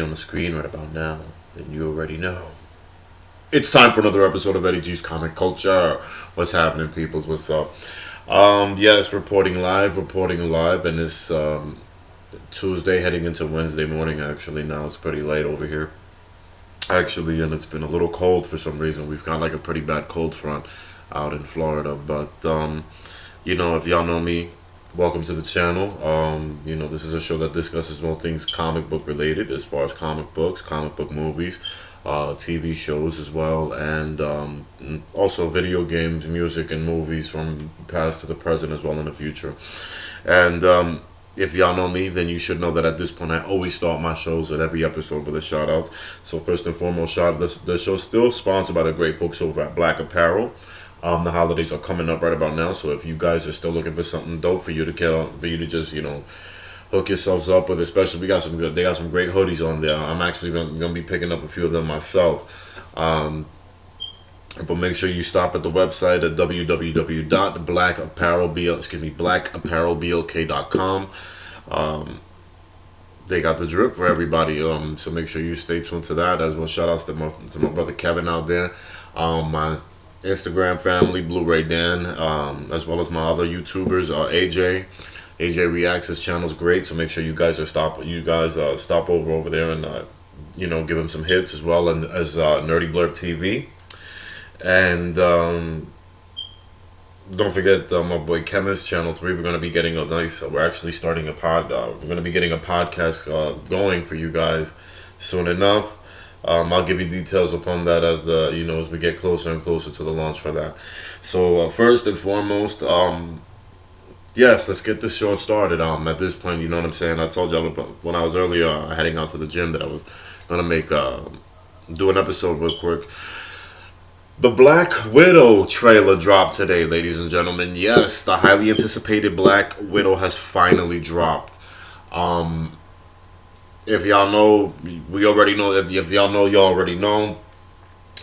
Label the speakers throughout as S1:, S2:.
S1: on the screen right about now, then you already know. It's time for another episode of Eddie G's Comic Culture. What's happening, peoples? What's up? Yes, reporting live, and it's Tuesday heading into Wednesday morning. Actually, now it's pretty late over here. Actually, and it's been a little cold for some reason. We've got like a pretty bad cold front out in Florida, but if y'all know me, welcome to the channel. This is a show that discusses all things comic book related, as far as comic books, comic book movies, TV shows as well, and also video games, music, and movies from past to the present as well in the future. And if y'all know me, then you should know that at this point I always start my shows with every episode with a shout outs. So first and foremost, the show's still sponsored by the great folks over at Black Apparel. The holidays are coming up right about now, so if you guys are still looking for something dope for you to get on, for you to just hook yourselves up with, especially they got some great hoodies on there. I'm actually gonna be picking up a few of them myself. But make sure you stop at the website at blackapparelblk.com. They got the drip for everybody. So make sure you stay tuned to that as well. Shout outs to my brother Kevin out there. My Instagram family, Blu-ray Dan, as well as my other YouTubers, AJ. AJ Reacts. His channel's great, so make sure you guys stop over there and give him some hits as well, and as Nerdy Blurb TV. And don't forget my boy Chemist Channel 3. We're gonna be getting we're actually starting we're gonna be getting a podcast going for you guys soon enough. I'll give you details upon that as we get closer and closer to the launch for that. So first and foremost, yes, let's get this show started. At this point, you know what I'm saying. I told y'all about, when I was earlier heading out to the gym, that I was gonna do an episode real quick. The Black Widow trailer dropped today, ladies and gentlemen. Yes, the highly anticipated Black Widow has finally dropped. If y'all know, we already know. If y'all know, y'all already know.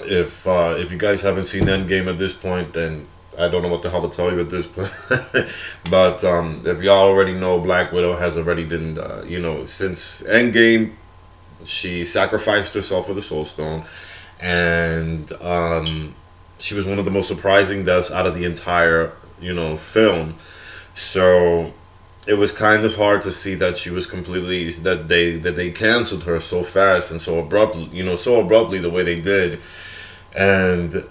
S1: If you guys haven't seen Endgame at this point, then I don't know what the hell to tell you at this point. But if y'all already know, Black Widow has already been, since Endgame, she sacrificed herself for the Soul Stone, and she was one of the most surprising deaths out of the entire, film. So it was kind of hard to see that she was completely that they canceled her so fast and so abruptly the way they did. And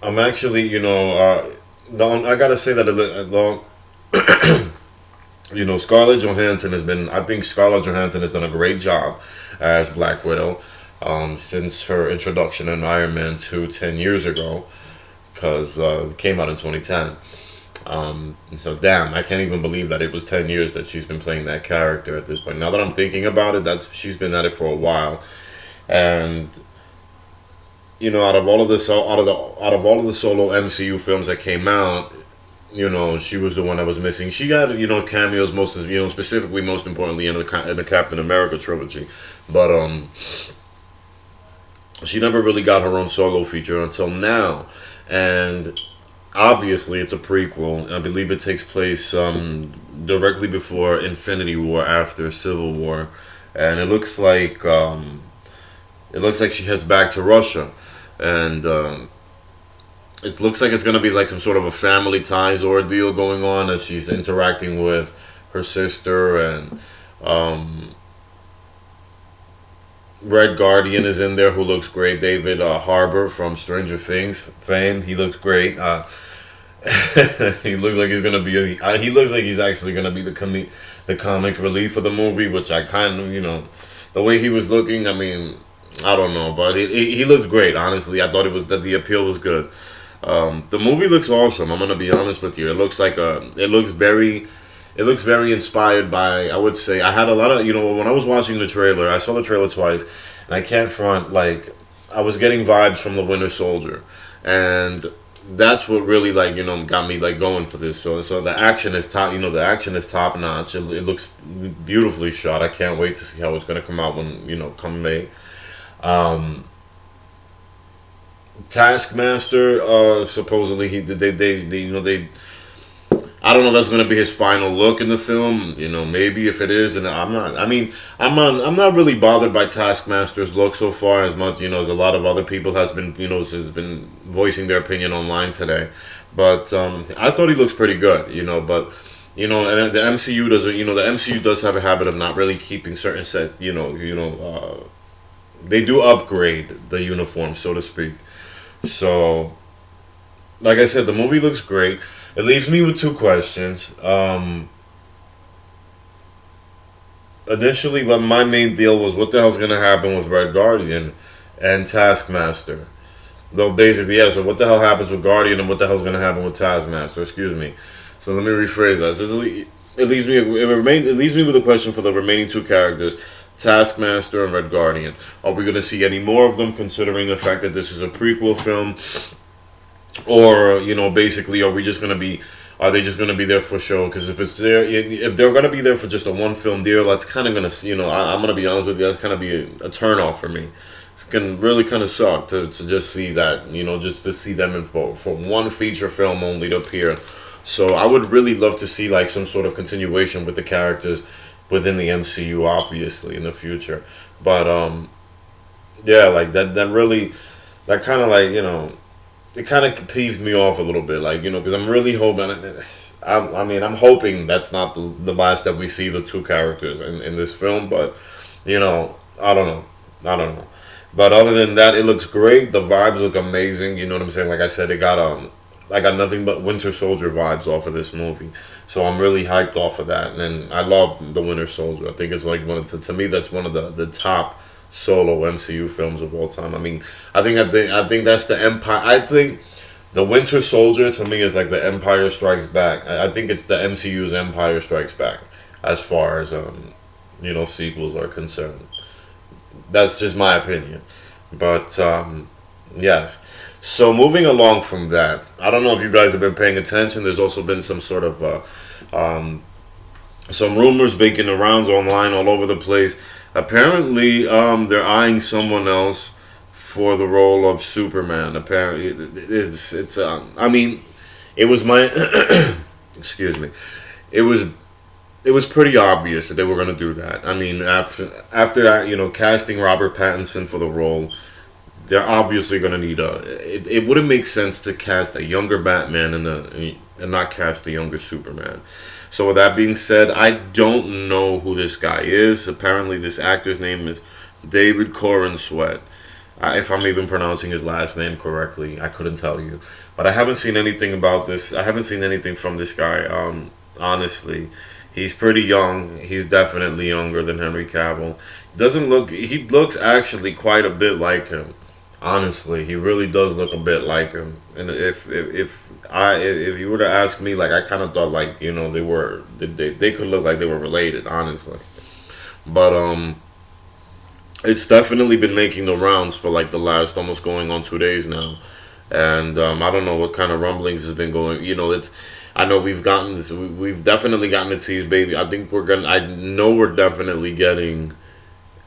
S1: I'm actually, I gotta say that Scarlett Johansson I think Scarlett Johansson has done a great job as Black Widow since her introduction in Iron Man 2 10 years ago, because it came out in 2010. So damn, I can't even believe that it was 10 years that she's been playing that character at this point. Now that I'm thinking about it, she's been at it for a while. And out of all of the solo MCU films that came out, she was the one that was missing. She got cameos, specifically most importantly in the Captain America trilogy, but she never really got her own solo feature until now. And obviously it's a prequel. I believe it takes place directly before Infinity War, after Civil War, and it looks like she heads back to Russia, and it looks like it's gonna be like some sort of a family ties ordeal going on as she's interacting with her sister, and Red Guardian is in there, who looks great. David Harbour from Stranger Things fame. He looks great. He looks like he looks like he's actually gonna be the comic relief of the movie, which I kind of the way he was looking. I mean, I don't know, but he looked great. Honestly, I thought the appeal was good. The movie looks awesome. I'm gonna be honest with you. It looks very inspired by, I would say, I had a lot of, when I was watching the trailer, I saw the trailer twice, and I can't front, like, I was getting vibes from The Winter Soldier. And that's what really, got me, going for this. So the action is top notch. It looks beautifully shot. I can't wait to see how it's going to come out come May. Taskmaster, supposedly, they I don't know if that's going to be his final look in the film. Maybe if it is, and I'm not. I mean, I'm not really bothered by Taskmaster's look so far as much. As a lot of other people has been voicing their opinion online today. But I thought he looks pretty good. But and the MCU does. The MCU does have a habit of not really keeping certain sets. They do upgrade the uniform, so to speak. So, like I said, the movie looks great. It leaves me with two questions. Initially, what my main deal was, what the hell's gonna happen with Red Guardian and Taskmaster? Though basically, yeah. So what the hell happens with Guardian, and what the hell's gonna happen with Taskmaster? Excuse me. So let me rephrase that. So it leaves me with a question for the remaining two characters, Taskmaster and Red Guardian. Are we gonna see any more of them, considering the fact that this is a prequel film? Or basically, are they just gonna be there for show? Because if they're gonna be there for just a one film deal, that's kind of gonna I'm gonna be honest with you, that's kind of be a turn off for me. It's gonna really kind of suck to just see that, just to see them for one feature film only to appear. So I would really love to see like some sort of continuation with the characters within the MCU, obviously in the future. But yeah, like that really, that kind of like it kind of peeved me off a little bit, like because I'm really hoping. I mean, I'm hoping that's not the last that we see the two characters in this film, but I don't know, I don't know. But other than that, it looks great. The vibes look amazing. You know what I'm saying? Like I said, I got nothing but Winter Soldier vibes off of this movie, so I'm really hyped off of that. And I love the Winter Soldier. I think it's like to me that's one of the top solo MCU films of all time. I mean, I think that's the Empire. I think the Winter Soldier to me is like the Empire Strikes Back. I think it's the MCU's Empire Strikes Back as far as sequels are concerned. That's just my opinion, but yes. So moving along from that, I don't know if you guys have been paying attention. There's also been some sort of some rumors making the rounds online all over the place. Apparently, they're eyeing someone else for the role of Superman. Apparently, it's. I mean, it was my. Excuse me. It was pretty obvious that they were going to do that. I mean, after that, casting Robert Pattinson for the role, they're obviously going to need it wouldn't make sense to cast a younger Batman and not cast a younger Superman. So with that being said, I don't know who this guy is. Apparently, this actor's name is David Corn Sweat. If I'm even pronouncing his last name correctly, I couldn't tell you. But I haven't seen anything about this. I haven't seen anything from this guy. Honestly, he's pretty young. He's definitely younger than Henry Cavill. Doesn't look. He looks actually quite a bit like him. Honestly, he really does look a bit like him. And if you were to ask me, like I kind of thought like they could look like they were related. Honestly, but it's definitely been making the rounds for like the last almost going on 2 days now, and I don't know what kind of rumblings has been going. It's. I know we've gotten this. We've definitely gotten to see his baby. I think we're gonna. I know we're definitely getting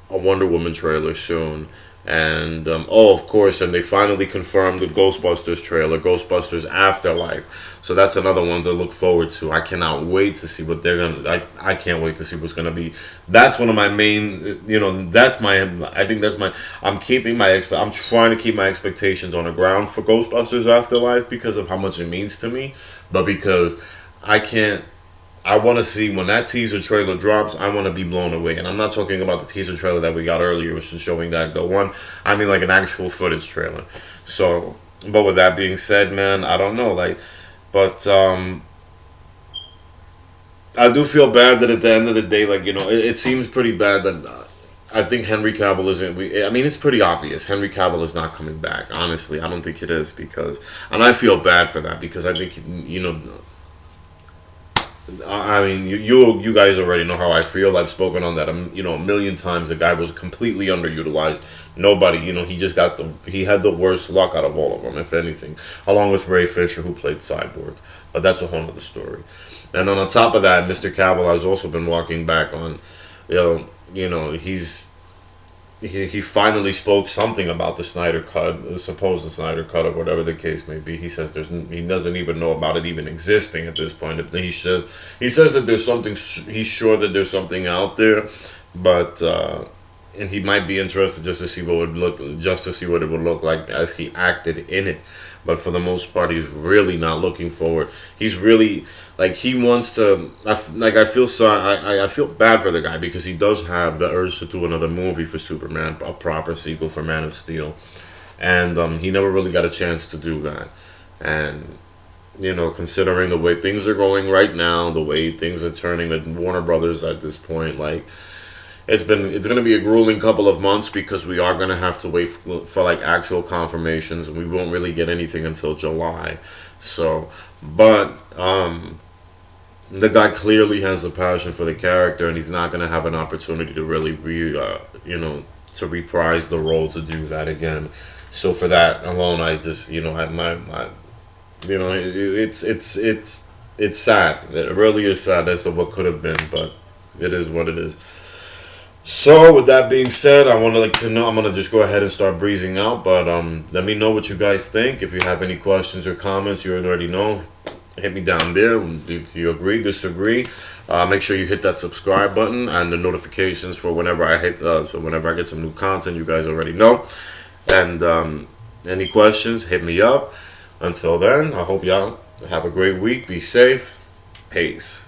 S1: a Wonder Woman trailer soon. And of course, and they finally confirmed the Ghostbusters trailer, Ghostbusters Afterlife. So that's another one to look forward to. I cannot wait to see what they're gonna. I can't wait to see what's gonna be. That's one of my main. That's my. I think that's my. I'm keeping my I'm trying to keep my expectations on the ground for Ghostbusters Afterlife because of how much it means to me, but because I can't. I want to see when that teaser trailer drops. I want to be blown away, and I'm not talking about the teaser trailer that we got earlier, which is showing that the one. I mean, like an actual footage trailer. So, but with that being said, man, I don't know, like, but I do feel bad that at the end of the day, like it seems pretty bad that. I think Henry Cavill isn't. I mean, it's pretty obvious. Henry Cavill is not coming back. Honestly, I don't think it is because, and I feel bad for that because I think I mean, you guys already know how I feel. I've spoken on that, a million times. The guy was completely underutilized. Nobody, he just he had the worst luck out of all of them, if anything, along with Ray Fisher, who played Cyborg. But that's a whole other story. And on top of that, Mr. Cavill has also been walking back on, he's he finally spoke something about the Snyder Cut, the supposed Snyder Cut, or whatever the case may be. He says he doesn't even know about it even existing at this point. He says that there's something. He's sure that there's something out there, but and he might be interested just to see what it would look like as he acted in it. But for the most part, he's really not looking forward. He's really like he wants to. I feel sorry. I feel bad for the guy because he does have the urge to do another movie for Superman, a proper sequel for Man of Steel, and he never really got a chance to do that. And considering the way things are going right now, the way things are turning at Warner Brothers at this point, like it's going to be a grueling couple of months because we are going to have to wait for like actual confirmations, and we won't really get anything until July. So, but the guy clearly has a passion for the character, and he's not going to have an opportunity to really to reprise the role to do that again. So for that alone, I just I my it's sad. It really is sad as to what could have been, but it is what it is. So with that being said, I want to like to know. I'm gonna just go ahead and start breezing out, but let me know what you guys think. If you have any questions or comments, you already know. Hit me down there. If you agree, disagree, make sure you hit that subscribe button and the notifications for whenever I hit. So whenever I get some new content, you guys already know. And any questions, hit me up. Until then, I hope y'all have a great week. Be safe. Peace.